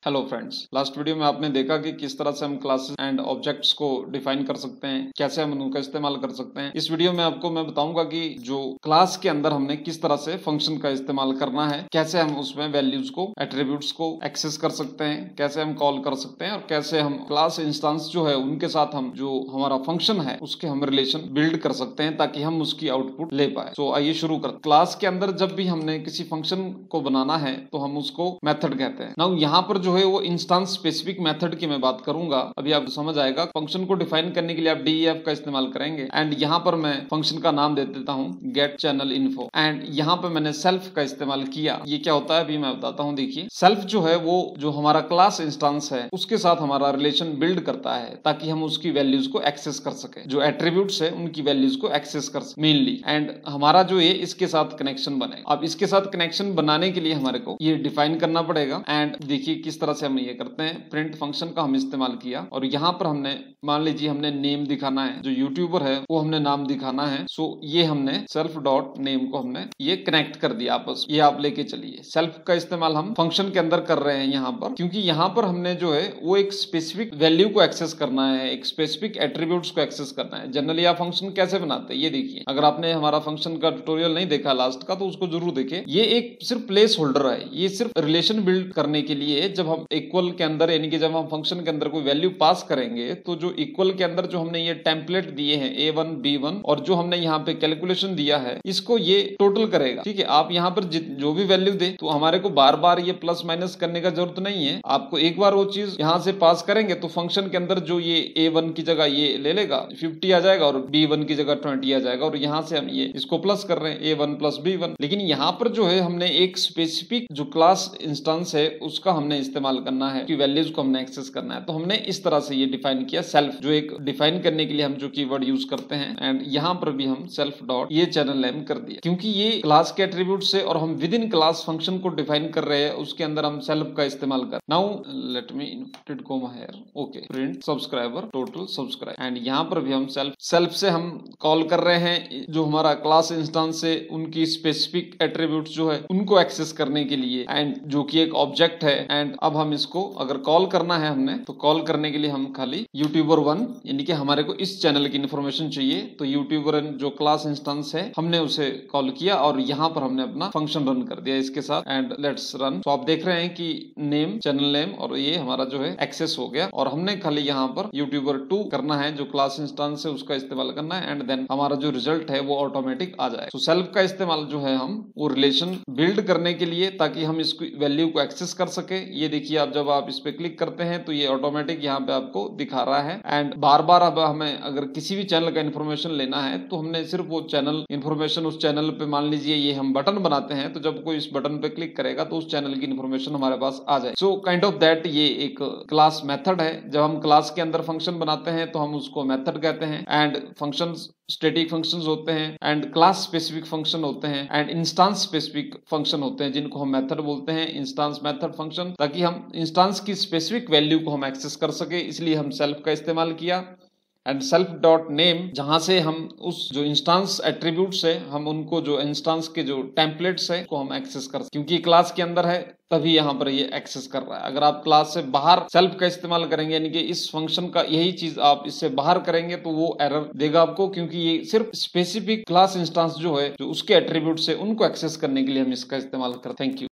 Hello friends, last video में आपने देखा कि किस तरह से हम क्लासेस एंड ऑब्जेक्ट्स को डिफाइन कर सकते हैं, कैसे हम उनका इस्तेमाल कर सकते हैं। इस वीडियो में आपको मैं बताऊंगा कि जो क्लास के अंदर हमने किस तरह से फंक्शन का इस्तेमाल करना है, कैसे हम उसमें वैल्यूज को, एट्रीब्यूट्स को एक्सेस कर सकते हैं, कैसे हम कॉल कर सकते हैं और कैसे हम क्लास इंस्टांस जो है उनके साथ हम जो हमारा फंक्शन है उसके हम रिलेशन बिल्ड कर सकते हैं ताकि हम उसकी आउटपुट ले पाए। तो आइए शुरू करते हैं। क्लास के अंदर जब भी हमने किसी फंक्शन को बनाना है तो हम उसको मेथड कहते हैं। नाउ यहाँ पर जो है वो इंस्टांस स्पेसिफिक मेथड की मैं बात करूंगा, अभी आपको समझ आएगा। फंक्शन को डिफाइन करने के लिए आप DEF का इस्तेमाल करेंगे एंड यहाँ पर मैं फंक्शन का नाम दे देता हूँ गेट चैनल इन्फो एंड यहाँ पर मैंने सेल्फ का इस्तेमाल किया। ये क्या होता है अभी मैं बताता हूँ। देखिए, सेल्फ जो है वो जो हमारा क्लास इंस्टांस है उसके साथ हमारा रिलेशन बिल्ड करता है ताकि हम उसकी वैल्यूज को एक्सेस कर सके, जो एट्रीब्यूट्स है उनकी वैल्यूज को एक्सेस कर सके मेनली। एंड हमारा जो ये इसके साथ कनेक्शन बनेगा। अब इसके साथ कनेक्शन बनाने के लिए हमारे को ये डिफाइन करना पड़ेगा। एंड देखिए किस तरह से हम ये करते हैं। प्रिंट फंक्शन का हम इस्तेमाल किया और यहाँ पर हमने मान लीजिए हमने नेम दिखाना है, जो यूट्यूबर है वो हमने नाम दिखाना है। सो ये हमने सेल्फ डॉट नेम को हमने ये कनेक्ट कर दिया आपस। ये आप लेके चलिए। सेल्फ का इस्तेमाल हम फंक्शन के अंदर कर रहे हैं यहाँ पर, क्योंकि यहाँ पर हमने जो है वो एक स्पेसिफिक वैल्यू को एक्सेस करना है, एक स्पेसिफिक एट्रीब्यूट्स को एक्सेस करना है। जनरली आप फंक्शन कैसे बनाते हैं ये देखिए। अगर आपने हमारा फंक्शन का ट्यूटोरियल नहीं देखा लास्ट का तो उसको जरूर देखें। ये एक सिर्फ प्लेस होल्डर है, ये सिर्फ रिलेशन बिल्ड करने के लिए। जब हम इक्वल के अंदर यानी कि जब हम फंक्शन के अंदर कोई वैल्यू पास करेंगे तो जो इक्वल के अंदर जो हमने ये टेम्पलेट दिए हैं A1 B1 और जो हमने यहाँ पे कैलकुलेशन दिया है इसको ये टोटल करेगा। ठीक है, आप यहाँ पर जो भी वैल्यू दे तो हमारे को बार बार ये प्लस माइनस करने का जरूरत नहीं है। आपको एक बार वो चीज यहाँ से पास करेंगे तो फंक्शन के अंदर जो ये A1 की जगह ये ले लेगा 50 आ जाएगा और B1 की जगह 20 आ जाएगा और यहाँ से हम ये इसको प्लस कर रहे हैं A1 प्लस B1। लेकिन यहाँ पर जो है हमने एक स्पेसिफिक जो क्लास इंस्टेंस है उसका हमने इस्तेमाल करना है कि वैल्यूज को हमने एक्सेस करना है। तो हमने इस तरह से ये डिफाइन किया सेल्फ, जो एक डिफाइन करने के लिए हम जो कीवर्ड यूज करते हैं। एंड यहाँ पर भी हम सेल्फ डॉट ये चैनल नेम कर दिया, क्योंकि ये क्लास के एट्रीब्यूट से और हम विद इन क्लास फंक्शन को डिफाइन कर रहे हैं, उसके अंदर हम सेल्फ का इस्तेमाल कर। Now let me inverted comma here, okay, print subscriber total subscribe. And यहाँ पर भी हम सेल्फ से हम कॉल कर रहे हैं जो हमारा क्लास इंस्टेंस से उनकी स्पेसिफिक एट्रीब्यूट्स जो है उनको एक्सेस करने के लिए, एंड जो कि एक ऑब्जेक्ट है। एंड अब हम इसको अगर कॉल करना है हमने तो कॉल करने के लिए हम खाली यूट्यूबर 1 यानी कि हमारे को इस चैनल की इन्फॉर्मेशन चाहिए तो यूट्यूबर जो क्लास इंस्टेंस है हमने उसे कॉल किया और यहाँ पर हमने अपना फंक्शन रन कर दिया इसके साथ। And let's run. तो आप देख रहे हैं कि नेम, चैनल नेम और ये हमारा जो है एक्सेस हो गया और हमने खाली यहाँ पर यूट्यूबर 2 करना है जो क्लास इंस्टेंस है उसका इस्तेमाल करना है। एंड देन हमारा जो रिजल्ट है वो ऑटोमेटिक आ जाए। तो सेल्फ का इस्तेमाल जो है हम वो रिलेशन बिल्ड करने के लिए ताकि हम इसकी वैल्यू को एक्सेस कर सके। ये देखिए, आप जब आप इस पे क्लिक करते हैं तो ये ऑटोमेटिक यहाँ पे आपको दिखा रहा है। एंड बार बार अब हमें अगर किसी भी चैनल का इन्फॉर्मेशन लेना है तो हमने सिर्फ वो चैनल इन्फॉर्मेशन उस चैनल पे, मान लीजिए ये हम बटन बनाते हैं तो जब कोई इस बटन पे क्लिक करेगा तो उस चैनल की इन्फॉर्मेशन हमारे पास आ जाए। सो काइंड ऑफ दैट ये एक क्लास मेथड है। जब हम क्लास के अंदर फंक्शन बनाते हैं तो हम उसको मेथड कहते हैं। एंड फंक्शंस स्टैटिक फंक्शंस होते हैं एंड क्लास स्पेसिफिक फंक्शन होते हैं एंड इंस्टांस स्पेसिफिक फंक्शन होते हैं जिनको हम मेथड बोलते हैं, इंस्टांस मेथड फंक्शन, ताकि हम इंस्टांस की स्पेसिफिक वैल्यू को हम एक्सेस कर सके। इसलिए हम सेल्फ का इस्तेमाल किया। एंड सेल्फ डॉट नेम, जहां से हम उस जो इंस्टांस एट्रीब्यूट्स है हम उनको, जो इंस्टांस के जो टेम्पलेट्स है को हम एक्सेस कर, क्योंकि क्लास के अंदर है तभी यहाँ पर ये एक्सेस कर रहा है। अगर आप क्लास से बाहर सेल्फ का इस्तेमाल करेंगे यानी कि इस फंक्शन का यही चीज आप इससे बाहर करेंगे तो वो एरर देगा आपको, क्योंकि ये सिर्फ स्पेसिफिक क्लास इंस्टांस जो है जो उसके एट्रीब्यूट्स है उनको एक्सेस करने के लिए हम इसका इस्तेमाल करते हैं। Thank you.